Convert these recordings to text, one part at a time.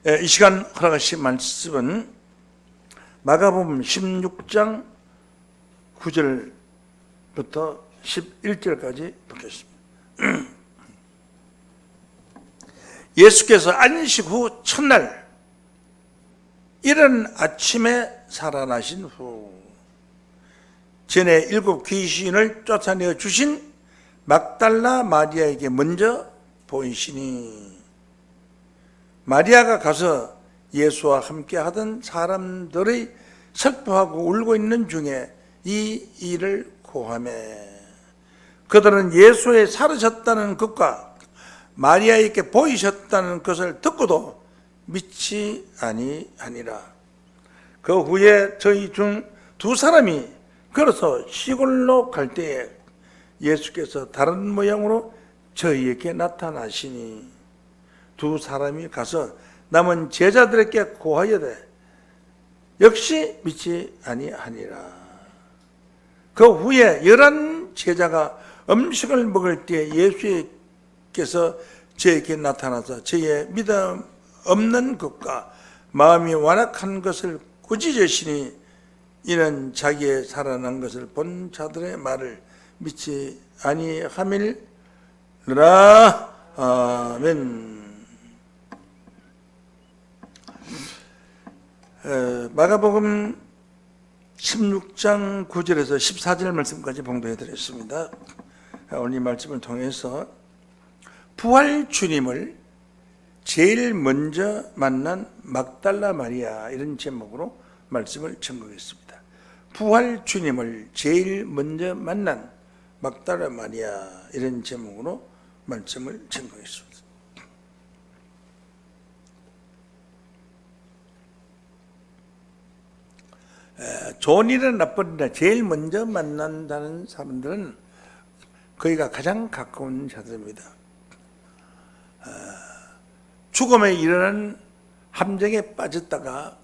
이 시간 허락하신 말씀은 마가복음 16장 9절부터 11절까지 보겠습니다. 예수께서 안식 후 첫날 이른 아침에 살아나신 후 전에 7 귀신을 쫓아내어 주신 막달라 마리아에게 먼저 보이시니 마리아가 가서 예수와 함께 하던 사람들의 슬퍼하고 울고 있는 중에 이 일을 고하매 그들은 예수의 사르셨다는 것과 마리아에게 보이셨다는 것을 듣고도 믿지 아니하니라. 그 후에 저희 중 2사람이 걸어서 시골로 갈 때에 예수께서 다른 모양으로 저희에게 나타나시니 2사람이 가서 남은 제자들에게 고하여되 역시 믿지 아니하니라. 그 후에 11 제자가 음식을 먹을 때 예수께서 저에게 나타나서 저의 믿음 없는 것과 마음이 완악한 것을 꾸짖으시니 이는 자기의 살아난 것을 본 자들의 말을 믿지 아니함이라. 아멘. 마가복음 16장 9절에서 14절 말씀까지 봉독해 드렸습니다. 오늘 이 말씀을 통해서 부활 주님을 제일 먼저 만난 막달라 마리아, 이런 제목으로 말씀을 전하겠습니다. 부활 주님을 제일 먼저 만난 막달라 마리아, 이런 제목으로 말씀을 전하겠습니다. 좋은 일은 나쁜 일, 제일 먼저 만난다는 사람들은 거기가 가장 가까운 자들입니다. 죽음에 이르는 함정에 빠졌다가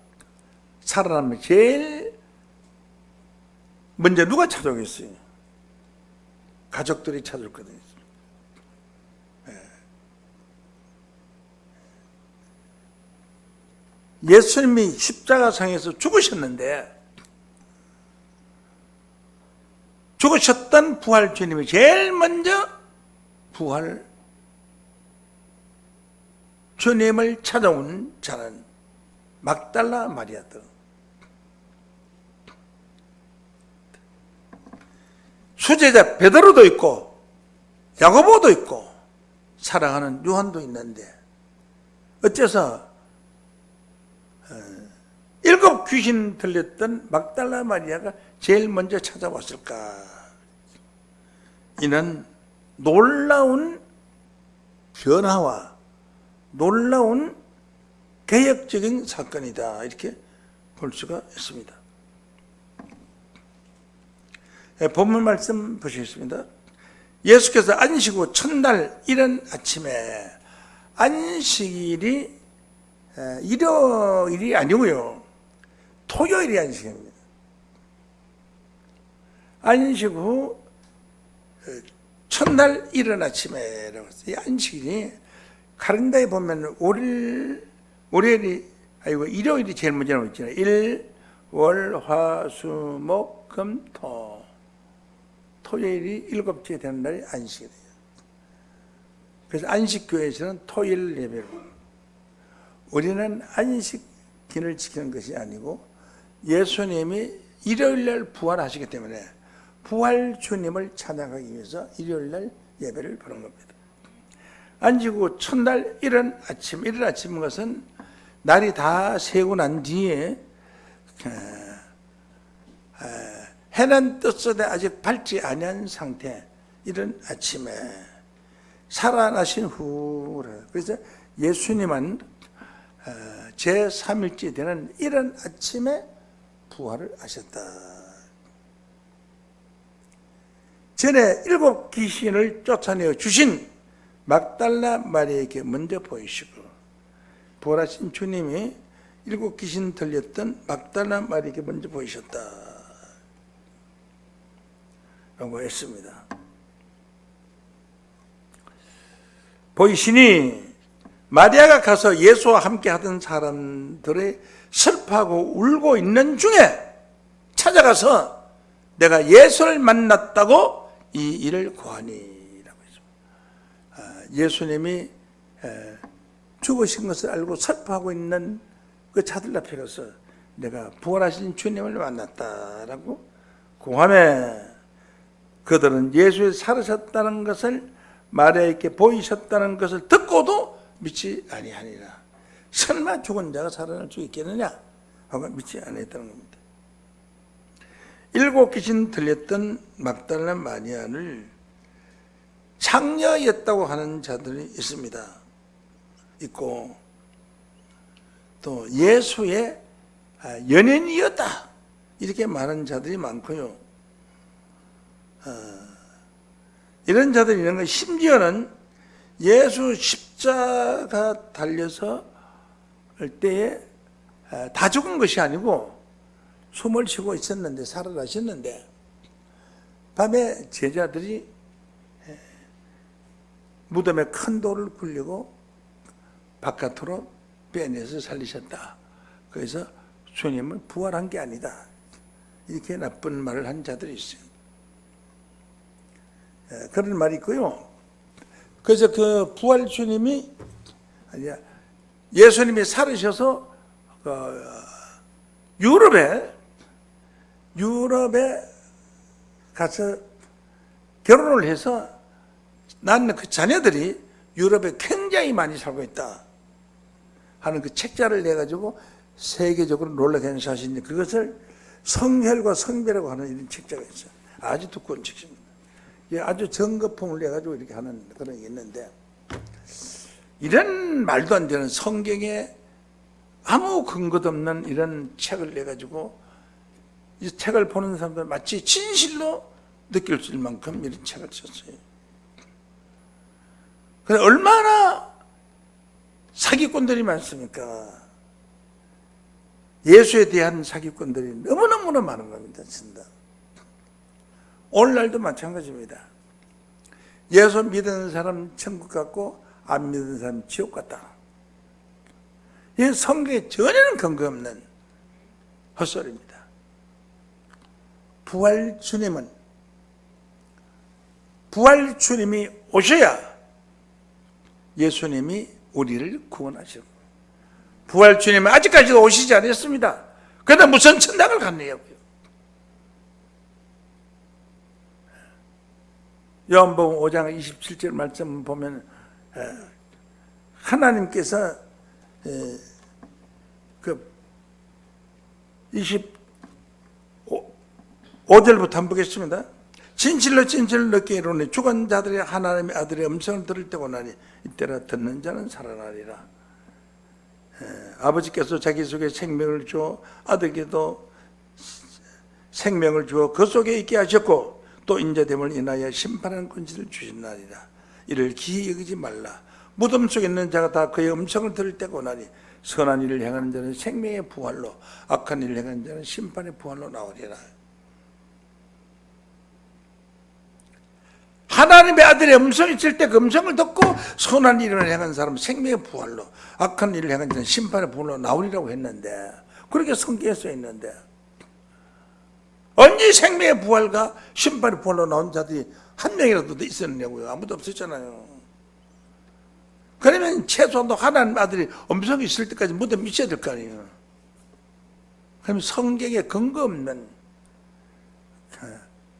살아나면 제일 먼저 누가 찾아오겠어요? 가족들이 찾아오거든요. 예수님이 십자가상에서 죽으셨는데 죽으셨던 부활 주님이 제일 먼저 부활 주님을 찾아온 자는 막달라 마리아다. 수제자 베드로도 있고 야고보도 있고 사랑하는 요한도 있는데 어째서 7 귀신 들렸던 막달라 마리아가 제일 먼저 찾아왔을까? 이는 놀라운 변화와 놀라운 개혁적인 사건이다, 이렇게 볼 수가 있습니다. 본문 말씀 보시겠습니다. 예수께서 안식 후 첫날 이른 아침에, 안식일이 일요일이 아니고요, 토요일이 안식입니다. 안식 후 첫날 이른 아침에라고 했어요. 이 안식일이 카렌다에 보면 일요일이 제일 먼저 나오고 있잖아요. 일, 월, 화, 수, 목, 금, 토. 토요일이 7째 되는 날이 안식이에요. 그래서 안식교회에서는 토요일 예배로, 우리는 안식일을 지키는 것이 아니고 예수님이 일요일날 부활하시기 때문에 부활 주님을 찬양하기 위해서 일요일날 예배를 보는 겁니다. 안식 후 첫날 이른 아침인 것은 날이 다 새고 난 뒤에 해는 떴어도 아직 밝지 아니한 상태, 이른 아침에 살아나신 후, 그래서 예수님은 제3일째 되는 이른 아침에 부활을 하셨다. 전에 7 귀신을 쫓아내어 주신 막달라 마리아에게 먼저 보이시고, 부활하신 주님이 7 귀신 들렸던 막달라 마리아에게 먼저 보이셨다 라고 했습니다. 보이시니 마리아가 가서 예수와 함께 하던 사람들의 슬퍼하고 울고 있는 중에 찾아가서 내가 예수를 만났다고 이 일을 고하니라고 했습니다. 예수님이 죽으신 것을 알고 슬퍼하고 있는 그 자들 앞에 가서 내가 부활하신 주님을 만났다라고 고하며 그들은 예수의 살으셨다는 것을 마리아에게 보이셨다는 것을 듣고도 믿지 아니하니라. 설마 죽은 자가 살아날 수 있겠느냐 하고 믿지 아니했다는 겁니다. 7 귀신 들렸던 막달라 마리아를 창녀였다고 하는 자들이 있습니다. 있고 또 예수의 연인이었다 이렇게 말하는 자들이 많고요. 이런 자들이 있는 건 심지어는 예수 십자가 달려서 할 때에 다 죽은 것이 아니고 숨을 쉬고 있었는데 살아나셨는데 밤에 제자들이 무덤에 큰 돌을 굴리고 바깥으로 빼내서 살리셨다. 그래서 주님은 부활한 게 아니다. 이렇게 나쁜 말을 한 자들이 있어요. 그런 말이 있고요. 그래서 그 부활 주님이 아니야 예수님이 살으셔서 유럽에 가서 결혼을 해서 낳는 그 자녀들이 유럽에 굉장히 많이 살고 있다 하는 그 책자를 내가지고 세계적으로 놀라게 하는 사실인데 그것을 성혈과 성배라고 하는 이런 책자가 있어요. 아주 두꺼운 책입니다. 아주 정거품을 내가지고 이렇게 하는 그런 게 있는데 이런 말도 안 되는 성경에 아무 근거도 없는 이런 책을 내가지고 이 책을 보는 사람들 마치 진실로 느낄 수 있을 만큼 이런 책을 썼어요. 그래서 얼마나 사기꾼들이 많습니까? 예수에 대한 사기꾼들이 너무너무나 많은 겁니다. 진짜. 오늘날도 마찬가지입니다. 예수 믿는 사람 천국 같고 안 믿는 사람 지옥 같다. 이건 성경에 전혀 근거 없는 헛소리입니다. 부활 주님이 오셔야 예수님이 우리를 구원하시고 부활 주님은 아직까지도 오시지 않았습니다. 그런데 무슨 천당을 갔느냐고요. 요한복음 5장 27절 말씀 보면 하나님께서 그 25절부터 한번 보겠습니다. 진실로 너게 이르노니 죽은 자들이 하나님의 아들의 음성을 들을 때고 나니 이때라 듣는 자는 살아나리라. 아버지께서 자기 속에 생명을 주어 아들에게도 생명을 주어 그 속에 있게 하셨고 또 인자됨을 인하여 심판하는 권세를 주신나리라. 이를 기이 여기지 말라. 무덤 속에 있는 자가 다 그의 음성을 들을 때고 나니 선한 일을 행하는 자는 생명의 부활로 악한 일을 행하는 자는 심판의 부활로 나오리라. 하나님의 아들의 음성이 있을 때 그 음성을 듣고 선한 일을 행하는 사람은 생명의 부활로 악한 일을 행하는 자는 심판의 부활로 나오리라고 했는데 그렇게 성경에 써 있는데 언제 생명의 부활과 심판의 부활로 나온 자들이 한 명이라도 있었냐고요. 아무도 없었잖아요. 그러면 최소한도 하나님 아들이 음성이 있을 때까지 무덤 있어야 될 거 아니에요. 그러면 성경에 근거 없는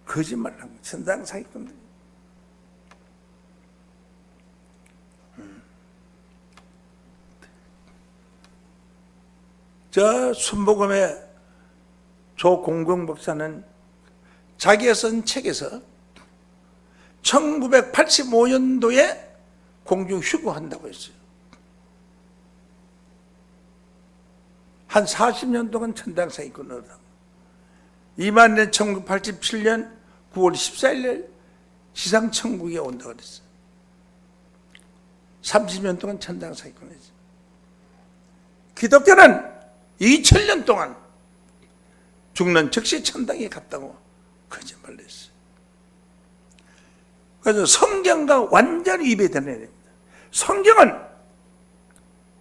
거짓말을 하고 천당 사기꾼들. 저 순복음의 조공경 목사는 자기가 쓴 책에서 1985년도에 공중 휴거한다고 했어요. 한 40년 동안 천당 사기꾼을 하고 이만년 1987년 9월 14일 지상천국에 온다고 그랬어요. 30년 동안 천당 사기꾼을 했어요. 기독교는 2000년 동안 죽는 즉시 천당에 갔다고 거짓말을 했어요. 그래서 성경과 완전히 위배되는 일입니다. 성경은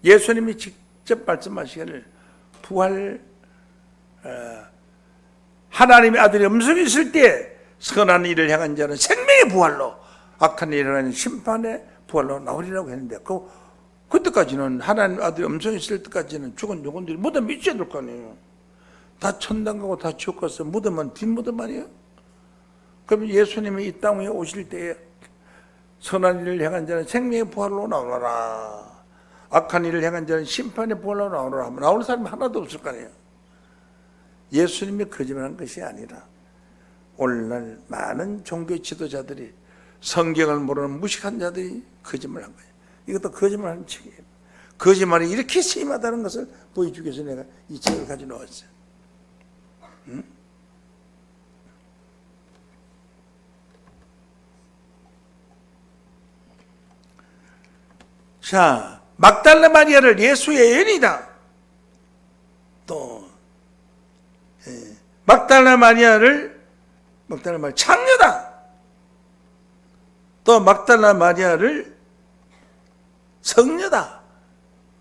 예수님이 직접 말씀하시기를 부활, 하나님의 아들의 음성이 있을 때 선한 일을 향한 자는 생명의 부활로, 악한 일을 향한 심판의 부활로 나오리라고 했는데, 그때까지는 하나님 아들의 음성이 있을 때까지는 죽은 영혼들이 무덤에 있어야 될 거 아니에요. 다 천당 가고 다 지옥 가서 무덤은 뒷무덤 아니에요? 그럼 예수님이 이 땅 위에 오실 때에 선한 일을 향한 자는 생명의 부활로 나오너라, 악한 일을 향한 자는 심판의 부활로 나오너라 하면 나올 사람이 하나도 없을 거 아니에요. 예수님이 거짓말한 것이 아니라 오늘날 많은 종교 지도자들이, 성경을 모르는 무식한 자들이 거짓말한 거예요. 이것도 거짓말하는 책이에요. 거짓말이 이렇게 심하다는 것을 보여주기 위해서 내가 이 책을 가지고 나왔어요. 응? 자, 막달라 마리아를 예수의 애인이다. 또 막달라 마리아를 창녀다. 또 막달라 마리아를 성녀다.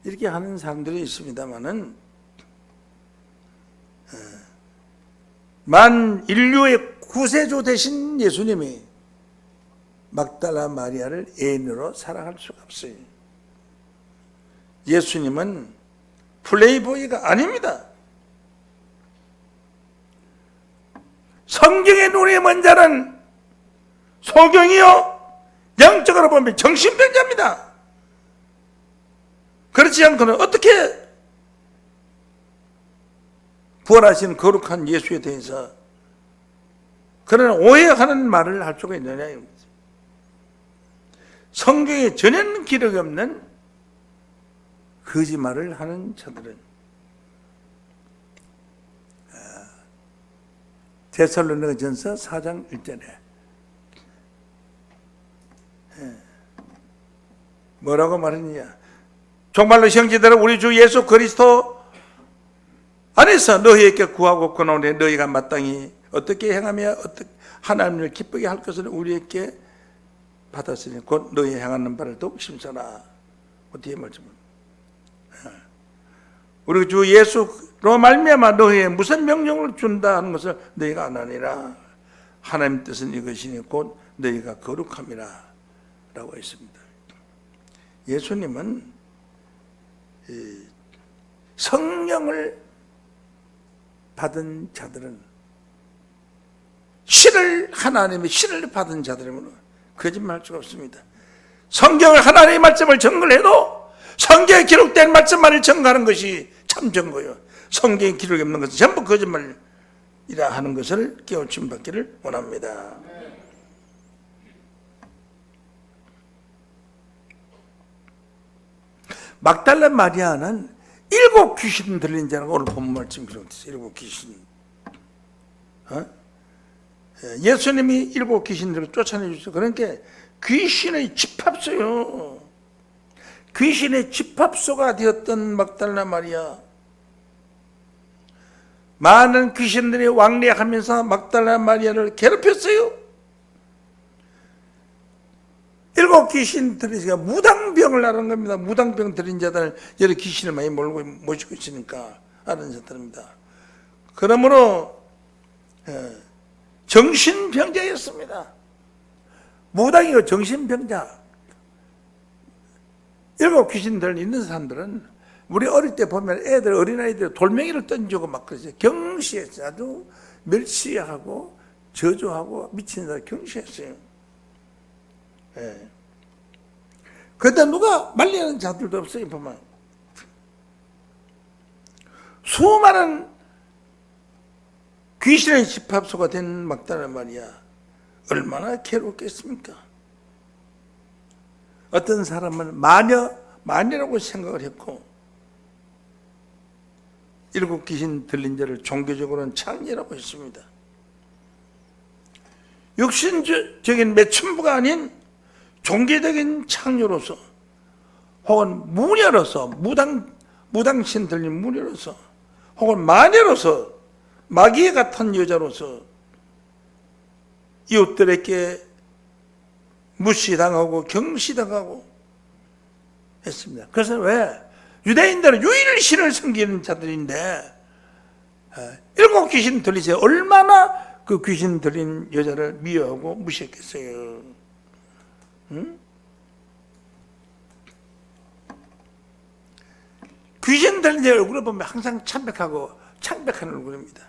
이렇게 하는 사람들이 있습니다만은, 만 인류의 구세주 되신 예수님이 막달라 마리아를 애인으로 사랑할 수가 없어요. 예수님은 플레이보이가 아닙니다. 성경의 눈에 먼 자는 소경이요 영적으로 보면 정신병자입니다. 그렇지 않고는 어떻게 부활하신 거룩한 예수에 대해서 그런 오해하는 말을 할 수가 있느냐. 성경에 전혀 기록이 없는 거짓말을 하는 자들은 데살로니가전서 4장 1절에 뭐라고 말했느냐. 정말로 형제들은 우리 주 예수 그리스도 안에서 너희에게 구하고 권하오니 너희가 마땅히 어떻게 행하며 어떻게 하나님을 기쁘게 할 것을 우리에게 받았으니 곧 너희 행하는 바를 더욱 심사라. 어떻게 말씀을 우리 주 예수로 말미암아 너희에 무슨 명령을 준다 하는 것을 너희가 아나니라. 하나님 뜻은 이것이니 곧 너희가 거룩함이라 라고 했습니다. 예수님은 성령을 받은 자들은, 하나님의 신을 받은 자들은 거짓말할 수가 없습니다. 성경을, 하나님의 말씀을 증거해도 성경에 기록된 말씀만을 증거하는 것이 참 증거예요. 성경에 기록이 없는 것은 전부 거짓말이라 하는 것을 깨우침 받기를 원합니다. 막달라 마리아는 7 귀신 들린 자라고 오늘 본문 말씀 기록됐어요. 7 귀신. 예수님이 7 귀신들을 쫓아내 주셨어요. 그러니까 귀신의 집합소요. 귀신의 집합소가 되었던 막달라 마리아. 많은 귀신들이 왕래하면서 막달라 마리아를 괴롭혔어요. 7 귀신 들인 자가 무당병을 앓은 겁니다. 무당병 들인 자들, 여러 귀신을 많이 모시고 있으니까 앓은 자들입니다. 그러므로 정신병자였습니다. 무당이고 정신병자. 7 귀신들 있는 사람들은 우리 어릴 때 보면 애들, 어린아이들 돌멩이를 던지고 막 그러죠. 경시했어요. 아주 멸시하고 저주하고 미친 사람 경시했어요. 그때 누가 말리는 자들도 없어요. 보면 수많은 귀신의 집합소가 된 막달라 마리아, 얼마나 괴롭겠습니까? 어떤 사람은 마녀라고 생각을 했고, 7 귀신 들린 자를 종교적으로는 창녀라고 했습니다. 육신적인 매춘부가 아닌 종교적인 창녀로서, 혹은 무녀로서, 무당신 들린 무녀로서, 혹은 마녀로서, 마귀에 같은 여자로서 이웃들에게 무시당하고 경시당하고 했습니다. 그래서 왜? 유대인들은 유일신을 섬기는 자들인데 7 귀신 들리세요. 얼마나 그 귀신 들린 여자를 미워하고 무시했겠어요. 응? 귀신 들린 제 얼굴을 보면 항상 창백하고 창백한 얼굴입니다.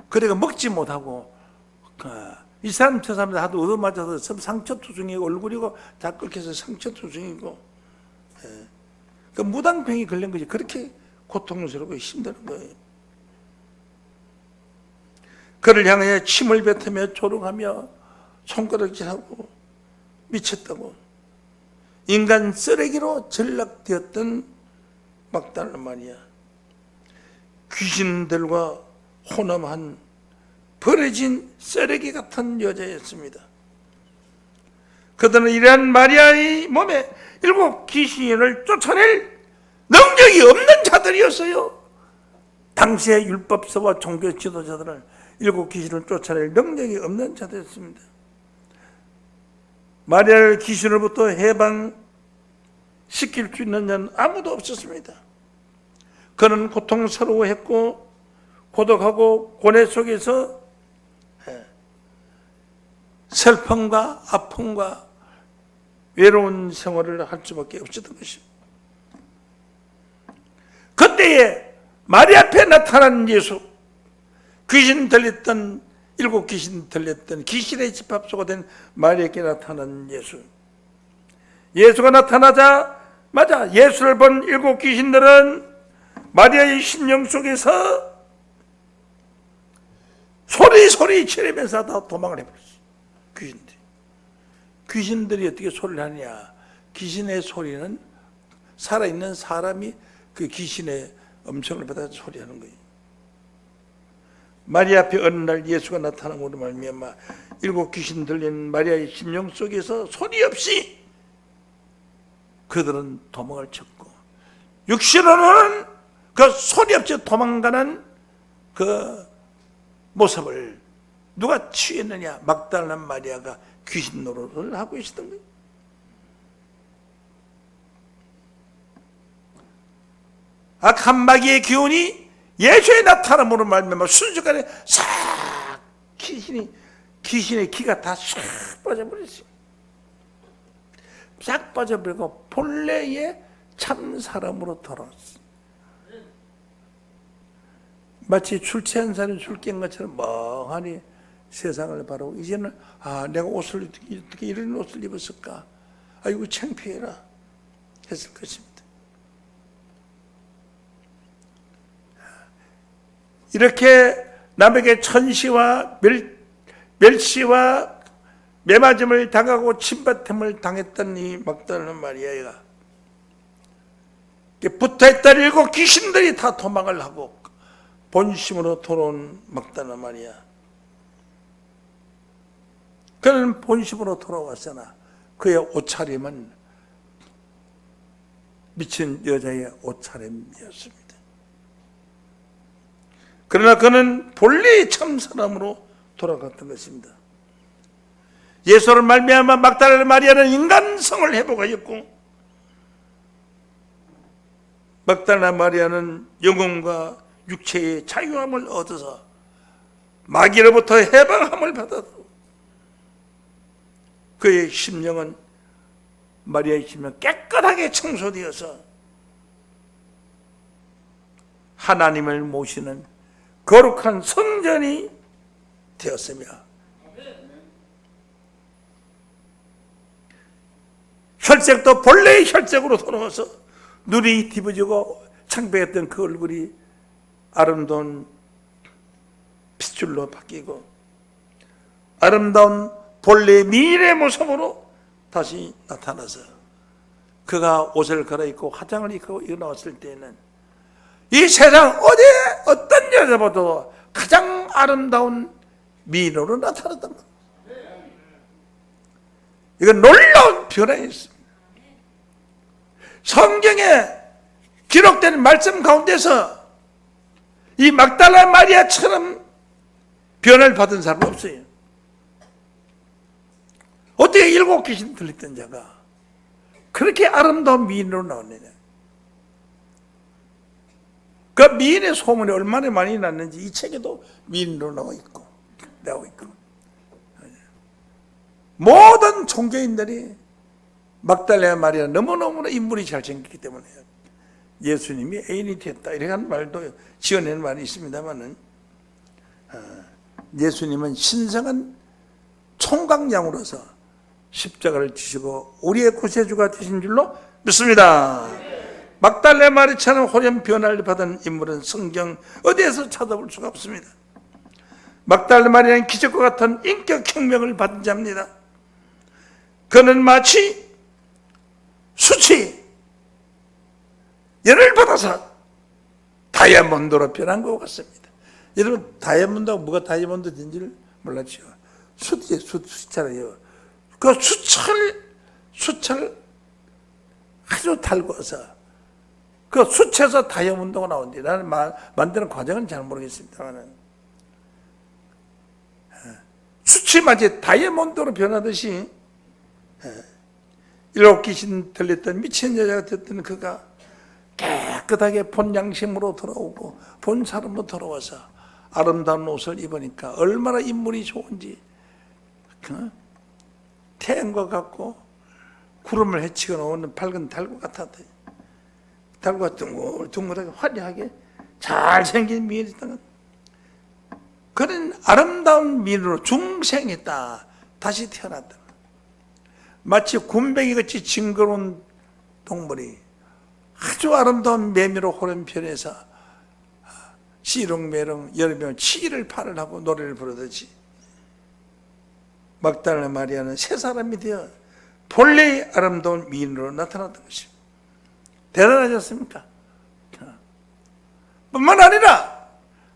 그래가 먹지 못하고 이 사람 저 사람들 하도 얻어맞아서 상처투성이고 얼굴이고 다 끓여서 상처투성이고 그 무당병이 걸린 거지. 그렇게 고통스럽고 힘든 거예요. 그를 향해 침을 뱉으며 조롱하며 손가락질하고 미쳤다고 인간 쓰레기로 전락되었던 막달라 마리아, 귀신들과 혼합한 버려진 쓰레기 같은 여자였습니다. 그들은 이러한 마리아의 몸에 7 귀신을 쫓아낼 능력이 없는 자들이었어요. 당시의 율법서와 종교 지도자들은 7 귀신을 쫓아낼 능력이 없는 자들이었습니다. 마리아를 귀신으로부터 해방시킬 수 있는 자는 아무도 없었습니다. 그는 고통스러워했고 고독하고 고뇌 속에서 슬픔과 아픔과 외로운 생활을 할 수밖에 없었던 것입니다. 그때에 마리아 앞에 나타난 예수, 귀신 들렸던 7 귀신 들렸던 귀신의 집합소가 된 마리아에게 나타난 예수. 예수가 나타나자마자 예수를 본 7 귀신들은 마리아의 심령 속에서 소리 지르면서 다 도망을 해버렸어요. 귀신들이 어떻게 소리를 하느냐? 귀신의 소리는 살아있는 사람이 그 귀신의 음성을 받아서 소리하는 거예요. 마리아 앞에 어느 날 예수가 나타남으로 말미암아 7 귀신 들린 마리아의 심령 속에서 소리 없이 그들은 도망을 쳤고, 육신으로는 그 소리 없이 도망가는 그 모습을 누가 취했느냐? 막달라 마리아가 귀신 노릇을 하고 있었던 거예요. 악한 마귀의 기운이 예수의 나타남으로 말미암아 순식간에 싹 귀신의 기가 다 싹 빠져버렸어요. 싹 빠져버리고 본래의 참 사람으로 돌아왔어요. 마치 술 취한 사람이 술 깬 것처럼 멍하니 세상을 바라고, 이제는 내가 옷을 어떻게 이런 옷을 입었을까? 아이고 창피해라 했을 것입니다. 이렇게 남에게 천시와 멸시와 매맞음을 당하고 침뱉음을 당했던 이 막달라 마리아가 붙어있던 7 귀신들이 다 도망을 하고 본심으로 돌아온 막달라 마리아. 그는 본심으로 돌아왔으나 그의 옷차림은 미친 여자의 옷차림이었습니다. 그러나 그는 본래의 참 사람으로 돌아갔던 것입니다. 예수를 말미암아 막달라 마리아는 인간성을 회복하였고, 막달라 마리아는 영혼과 육체의 자유함을 얻어서 마귀로부터 해방함을 받았고, 그의 심령은 마리아의 심령 깨끗하게 청소되어서 하나님을 모시는 거룩한 성전이 되었으며, 혈색도 본래의 혈색으로 돌아와서 눈이 뒤집어지고 창백했던 그 얼굴이 아름다운 핏줄로 바뀌고 아름다운 본래의 미인의 모습으로 다시 나타나서 그가 옷을 갈아입고 화장을 입고 일어나왔을 때에는 이 세상 어떤 여자보다도 가장 아름다운 미인으로 나타났단 말이에요. 이건 놀라운 변화였습니다. 성경에 기록된 말씀 가운데서 이 막달라 마리아처럼 변화를 받은 사람은 없어요. 어떻게 7 귀신 들렸던 자가 그렇게 아름다운 미인으로 나왔느냐? 그 미인의 소문이 얼마나 많이 났는지 이 책에도 미인으로 나와 있고 모든 종교인들이 막달레나 마리아 너무너무나 인물이 잘생겼기 때문에 예수님이 애인이 됐다 이렇게 하는 말도 지어내는 말이 있습니다만은 예수님은 신성한 총각양으로서 십자가를 지시고 우리의 구세주가 되신 줄로 믿습니다. 막달레나 마리아처럼 호련 변화를 받은 인물은 성경 어디에서 찾아볼 수가 없습니다. 막달레나 마리아는 기적과 같은 인격 혁명을 받은 자입니다. 그는 마치 수치 열을 받아서 다이아몬드로 변한 것 같습니다. 여러분 다이아몬드가 뭐가 다이아몬드 된지를 몰랐죠. 숫이에요. 숫자래요. 그 수철 아주 달궈서 그 숫에서 다이아몬드가 나온대. 나는 만드는 과정은 잘 모르겠습니다만 숫이 마치 다이아몬드로 변하듯이 일곱 귀신 들렸던 미친 여자가 됐던 그가 깨끗하게 본 양심으로 돌아오고 본 사람으로 돌아와서 아름다운 옷을 입으니까 얼마나 인물이 좋은지 태양과 같고 구름을 헤치고 나오는 밝은 달과 같았대. 달과 둥글둥글하게 화려하게 잘생긴 미인이었던 그는 아름다운 미인으로 중생했다. 다시 태어났다. 마치 굼벵이같이 징그러운 동물이 아주 아름다운 매미로 호련 변해서 시롱매롱 여름에 치기를 팔을 하고 노래를 부르듯이 막달레나 마리아는 새 사람이 되어 본래의 아름다운 미인으로 나타났던 것입니다. 대단하지 않습니까? 뿐만 아니라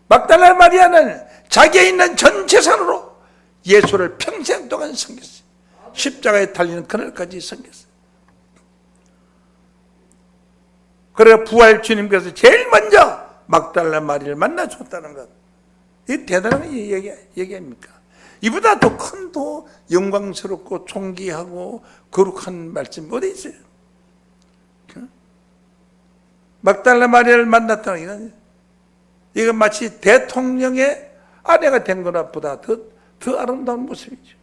막달레나 마리아는 자기에 있는 전 재산으로 예수를 평생 동안 섬겼어요. 십자가에 달리는 그날까지 섬겼어요. 그래 부활 주님께서 제일 먼저 막달레나 마리아를 만나줬다는 것. 이게 대단한 얘기 아닙니까? 이보다 더 큰 더 영광스럽고 존귀하고 거룩한 말씀 어디 있어요? 막달레나 마리아를 만났다는 이건 이건 마치 대통령의 아내가 된 것보다 더 아름다운 모습이죠.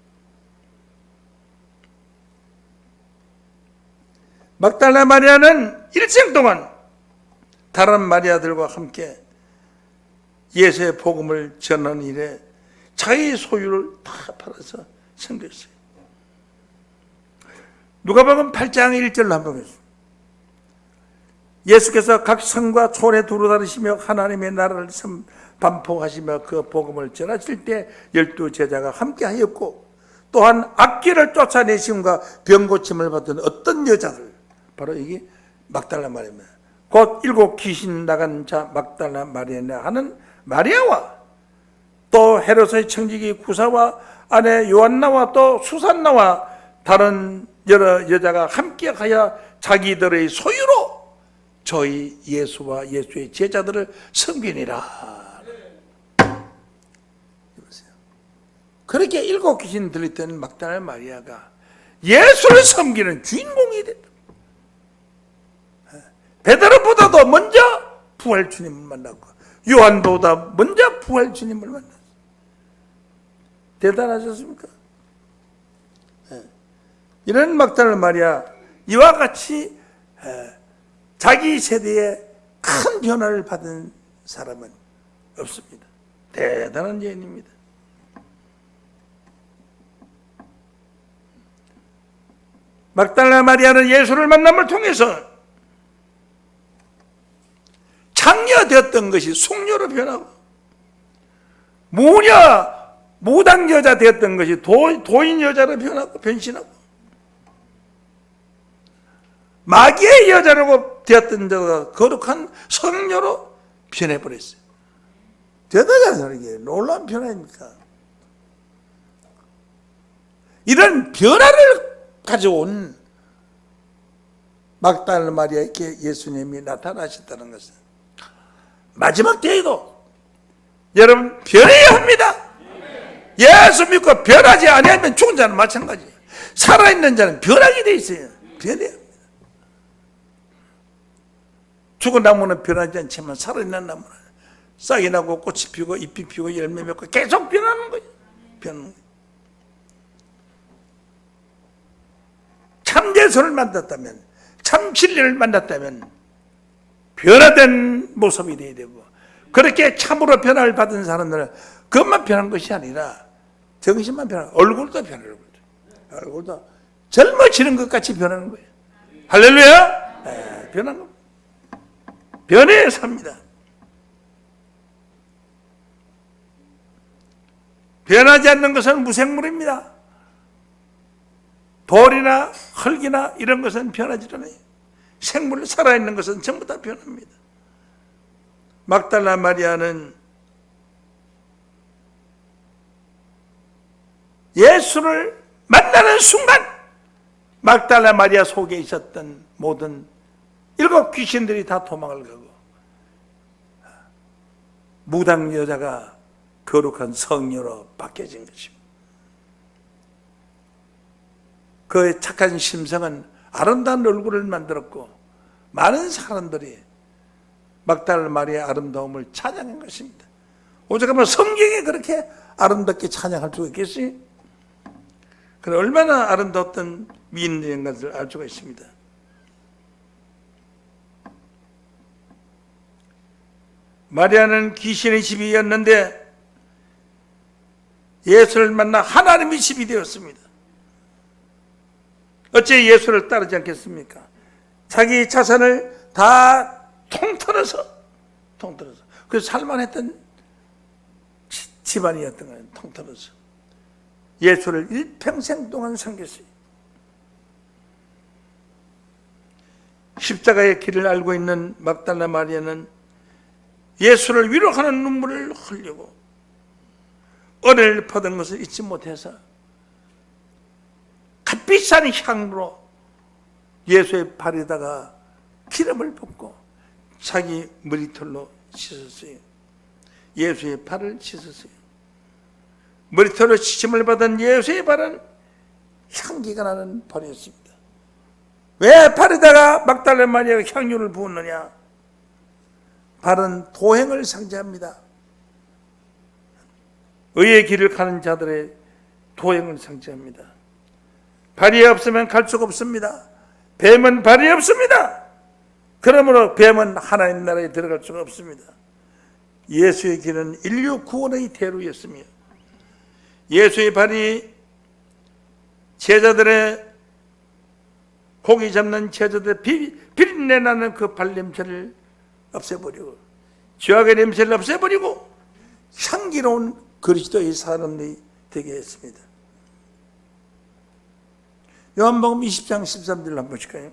막달레나 마리아는 일생 동안 다른 마리아들과 함께 예수의 복음을 전하는 일에 자기의 소유를 다 팔아서 섬겼어요. 누가복음 8장 1절로 한번 보겠습니다. 예수께서 각 성과 촌에 두루 다니시며 하나님의 나라를 반포하시며 그 복음을 전하실 때 12 제자가 함께하였고 또한 악귀를 쫓아내심과 병고침을 받은 어떤 여자들, 바로 이게 막달레나 마리아입니다. 곧 7 귀신 나간 자 막달레나 마리아라 하는 마리아와 또 헤롯의 청지기 구사와 아내 요한나와 또 수산나와 다른 여러 여자가 함께하여 자기들의 소유로 저희 예수와 예수의 제자들을 섬기니라. 그렇게 7 귀신 들렸던 막달레나 마리아가 예수를 섬기는 주인공이 됐다. 베드로보다도 먼저 부활 주님을 만났고 요한보다 먼저 부활 주님을 만났어요. 대단하셨습니까? 이런 막달레나 마리아 이와 같이 자기 세대에 큰 변화를 받은 사람은 없습니다. 대단한 여인입니다. 막달레나 마리아는 예수를 만남을 통해서 장녀되었던 것이 숙녀로 변하고 무당 여자 되었던 것이 도인 여자로 변신하고 마귀의 여자로 되었던 자가 거룩한 성녀로 변해버렸어요. 대단하잖아요. 이게 놀라운 변화입니까? 이런 변화를 가져온 막달레나 마리아에게 예수님이 나타나셨다는 것은 마지막 때에도 여러분 변해야 합니다. 예수 믿고 변하지 아니하면 죽은 자는 마찬가지예요. 살아있는 자는 변하게 돼 있어요. 변해야 합니다. 죽은 나무는 변하지 않지만 살아있는 나무는 싹이 나고 꽃이 피고 잎이 피고 열매 맺고 계속 변하는 거예요. 변하는 거예요. 참 예수를 만났다면, 참 진리를 만났다면 변화된 모습이 되어야 되고, 그렇게 참으로 변화를 받은 사람들은 그것만 변한 것이 아니라 정신만 변하고 얼굴도 변하는 거예요. 얼굴도 젊어지는 것 같이 변하는 거예요. 할렐루야! 네, 변하는 거예요. 변해야 삽니다. 변하지 않는 것은 무생물입니다. 돌이나 흙이나 이런 것은 변하지 않아요. 생물 살아있는 것은 전부 다 변합니다. 막달라 마리아는 예수를 만나는 순간 막달라 마리아 속에 있었던 모든 7 귀신들이 다 도망을 가고 무당 여자가 거룩한 성녀로 바뀌어진 것입니다. 그의 착한 심성은 아름다운 얼굴을 만들었고 많은 사람들이 막달라 마리아의 아름다움을 찬양한 것입니다. 오죽하면 성경에 그렇게 아름답게 찬양할 수가 있겠어요? 그래, 얼마나 아름다웠던 미인인 것을 알 수가 있습니다. 마리아는 귀신의 집이었는데 예수를 만나 하나님의 집이 되었습니다. 어째 예수를 따르지 않겠습니까? 자기 자산을 다 통틀어서 그래서 살만했던 집안이었던 거예요. 통틀어서 예수를 일평생 동안 섬겼어요. 십자가의 길을 알고 있는 막달라 마리아는 예수를 위로하는 눈물을 흘리고 은혜를 받은 것을 잊지 못해서 값비싼 향으로 예수의 발에다가 기름을 붓고 자기 머리털로 씻었어요. 예수의 발을 씻었어요. 머리털로 씻음을 받은 예수의 발은 향기가 나는 발이었습니다. 왜 발에다가 막달라 마리아가 향유를 부었느냐? 발은 도행을 상징합니다. 의의 길을 가는 자들의 도행을 상징합니다. 발이 없으면 갈 수가 없습니다. 뱀은 발이 없습니다. 그러므로 뱀은 하나님 나라에 들어갈 수가 없습니다. 예수의 길은 인류 구원의 대로였으며 예수의 발이 제자들의 고기 잡는 제자들의 비린내나는 그 발냄새를 없애버리고 죄악의 냄새를 없애버리고 향기로운 그리스도의 사람이 되게 했습니다. 요한복음 20장 13절 한번 보실까요?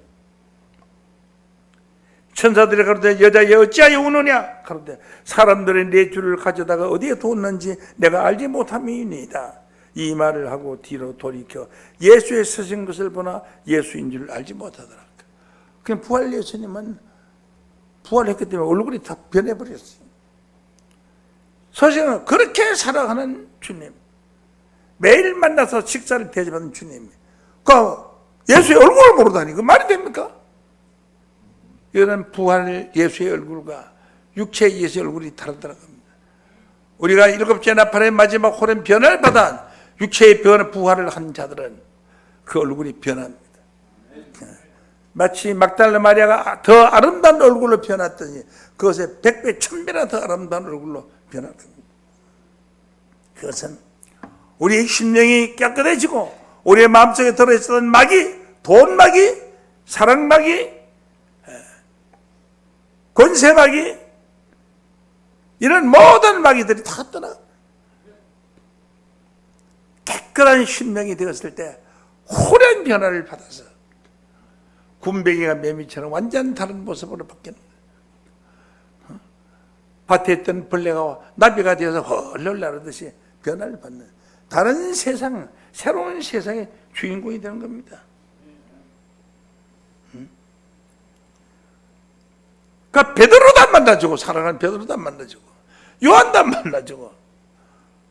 천사들이 가로되 여자여 어찌하여 우느냐? 가로되 사람들이 내 주를 가져다가 어디에 뒀는지 내가 알지 못함이니이다. 이 말을 하고 뒤로 돌이켜 예수의 서신 것을 보나 예수인 줄 알지 못하더라. 그냥 부활 예수님은 부활했기 때문에 얼굴이 다 변해버렸어요. 서신은 그렇게 살아가는 주님, 매일 만나서 식사를 대접하는 주님, 그 예수의 얼굴을 모르다니 그 말이 됩니까? 이런 부활 예수의 얼굴과 육체의 예수의 얼굴이 다르더라고요. 우리가 7째 나팔의 마지막 호렘 변화를 받아 육체의 부활을 한 자들은 그 얼굴이 변합니다. 마치 막달라 마리아가 더 아름다운 얼굴로 변했더니 그것에 100배, 1000배나 더 아름다운 얼굴로 변했습니다. 그것은 우리의 심령이 깨끗해지고 우리의 마음속에 들어있었던 마귀, 돈 마귀, 사랑 마귀, 권세 마귀, 이런 모든 마귀들이 다 떠나 깨끗한 심령이 되었을 때 호련 변화를 받아서 군뱅이가 매미처럼 완전 다른 모습으로 바뀌는 거예요. 밭에 있던 벌레가 나비가 되어서 헐헐 나르듯이 변화를 받는 다른 세상, 새로운 세상의 주인공이 되는 겁니다. 그러니까 베드로도 안 만나주고, 사랑하는 베드로도 안 만나주고, 요한도 안 만나주고,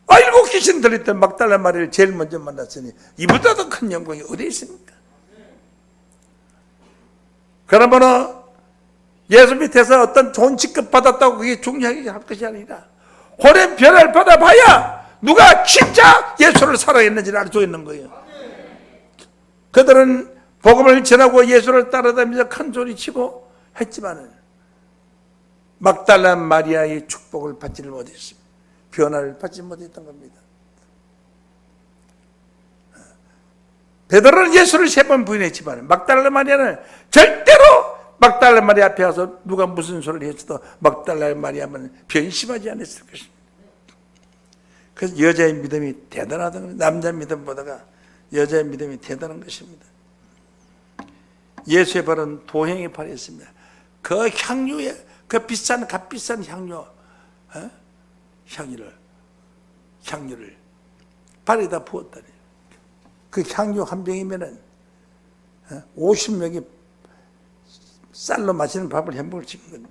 7 귀신 들렸던 막달라 마리아를 제일 먼저 만났으니 이보다 더 큰 영광이 어디 있습니까? 그러므로 예수 밑에서 어떤 좋은 직급 받았다고 그게 중요하게 할 것이 아니라 호렘 변화를 받아봐야 누가 진짜 예수를 사랑했는지를 알 수 있는 거예요. 그들은 복음을 전하고 예수를 따라다니면서 큰 소리치고 했지만은 막달라 마리아의 축복을 받지를 못했습니다. 변화를 받지 못했던 겁니다. 베드로는 예수를 3번 부인했지만 막달라 마리아는 절대로 막달라 마리아 앞에 가서 누가 무슨 소리를 했어도 막달라 마리아는 변심하지 않았을 것입니다. 그래서 여자의 믿음이 대단하다는, 남자 믿음보다가 여자의 믿음이 대단한 것입니다. 예수의 발은 도행의 발이었습니다. 그 향유에, 그 비싼 값비싼 향유를 발에다 부었다니. 그 향유 한 병이면은 50명이 쌀로 마시는 밥을 해먹을 수 있는 건데.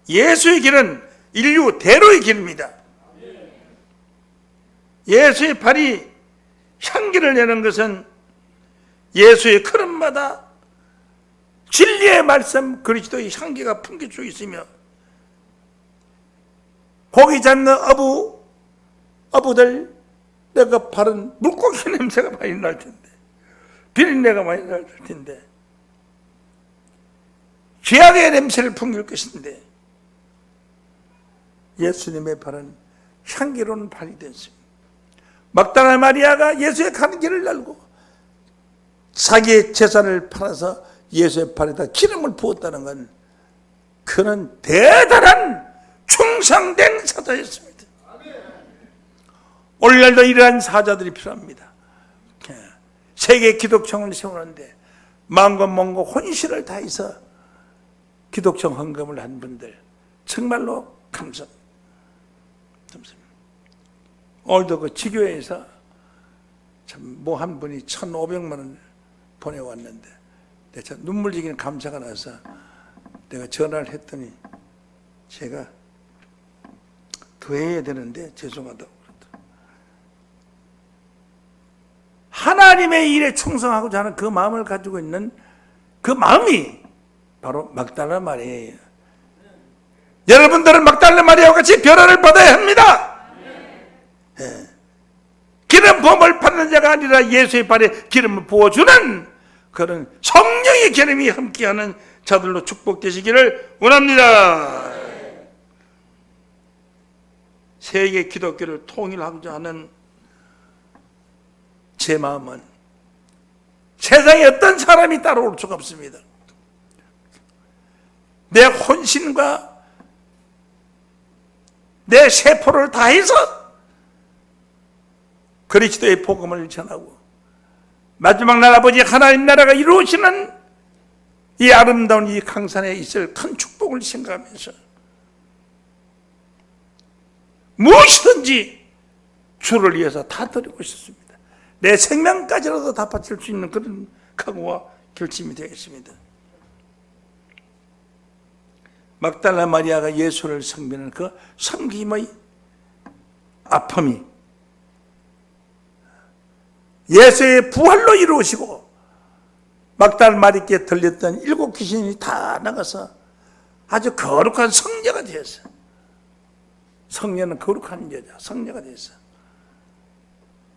예수의 길은 인류 대로의 길입니다. 예수의 발이 향기를 내는 것은 예수의 걸음마다 진리의 말씀 그리스도의 향기가 풍겨져 있으며 고기 잡는 어부들 내가 바른 물고기 냄새가 많이 날 텐데, 비린내가 많이 날 텐데, 죄악의 냄새를 풍길 것인데 예수님의 발은 향기로운 발이 됐습니다. 막달라 마리아가 예수의 가는 길을 알고 자기의 재산을 팔아서 예수의 발에다 기름을 부었다는 건 그는 대단한 충성된 사자였습니다. 오늘날도 이러한 사자들이 필요합니다. 세계 기독청을 세우는데 마음과 몸과 혼신을 다해서 기독청 헌금을 한 분들 정말로 감사합니다. 오늘도 그 지교회에서 참 뭐 한 분이 1,500만 원을 보내왔는데 내가 눈물지기는 감사가 나서 내가 전화를 했더니 제가 더 해야 되는데 죄송하다고 그러더라고요. 하나님의 일에 충성하고자 하는 그 마음을 가지고 있는 그 마음이 바로 막달라 마리아예요. 여러분들은 막달라 마리아와 같이 변화를 받아야 합니다. 예. 기름 부음을 받는 자가 아니라 예수의 발에 기름을 부어주는 그런 성령의 기름이 함께하는 자들로 축복되시기를 원합니다. 세계 기독교를 통일하고자 하는 제 마음은 세상에 어떤 사람이 따라올 수가 없습니다. 내 혼신과 내 세포를 다해서 그리스도의 복음을 전하고 마지막 날 아버지 하나님 나라가 이루어지는 이 아름다운 이 강산에 있을 큰 축복을 생각하면서 무엇이든지 주를 위해서 다 드리고 싶습니다. 내 생명까지라도 다 바칠 수 있는 그런 각오와 결심이 되겠습니다. 막달라 마리아가 예수를 섬기는 그 섬김의 아픔이 예수의 부활로 이루어지고 막달라 마리아께 들렸던 7 귀신이 다 나가서 아주 거룩한 성녀가 되었어요. 성녀는 거룩한 여자, 성녀가 되었어요.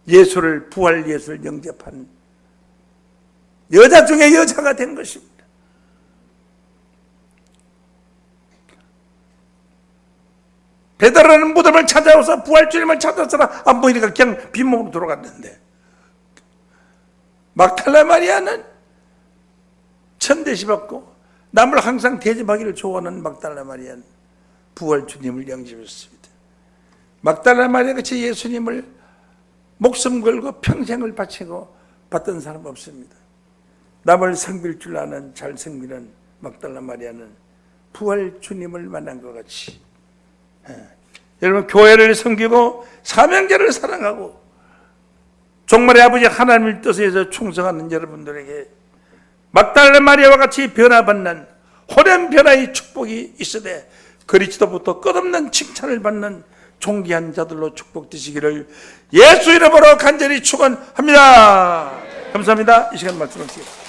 예수를, 부활 예수를 영접한 여자 중에 여자가 된 것입니다. 베드로는 무덤을 찾아와서 부활 주님을 찾았으나 안 보이니까 그냥 빈몸으로 돌아갔는데 막달라 마리아는 천대시 받고 남을 항상 대접하기를 좋아하는 막달라 마리아는 부활 주님을 영접했습니다. 막달라 마리아 같이 예수님을 목숨 걸고 평생을 바치고 받던 사람 없습니다. 남을 섬길 줄 아는 잘 섬기는 막달라 마리아는 부활 주님을 만난 것 같이 여러분 교회를 섬기고 사명자를 사랑하고 정말의 아버지 하나님의 뜻에 의해서 충성하는 여러분들에게 막달라 마리아와 같이 변화받는 호렘 변화의 축복이 있으되 그리스도부터 끝없는 칭찬을 받는 존귀한 자들로 축복되시기를 예수 이름으로 간절히 축원합니다. 감사합니다. 이 시간 말씀하시겠습니다.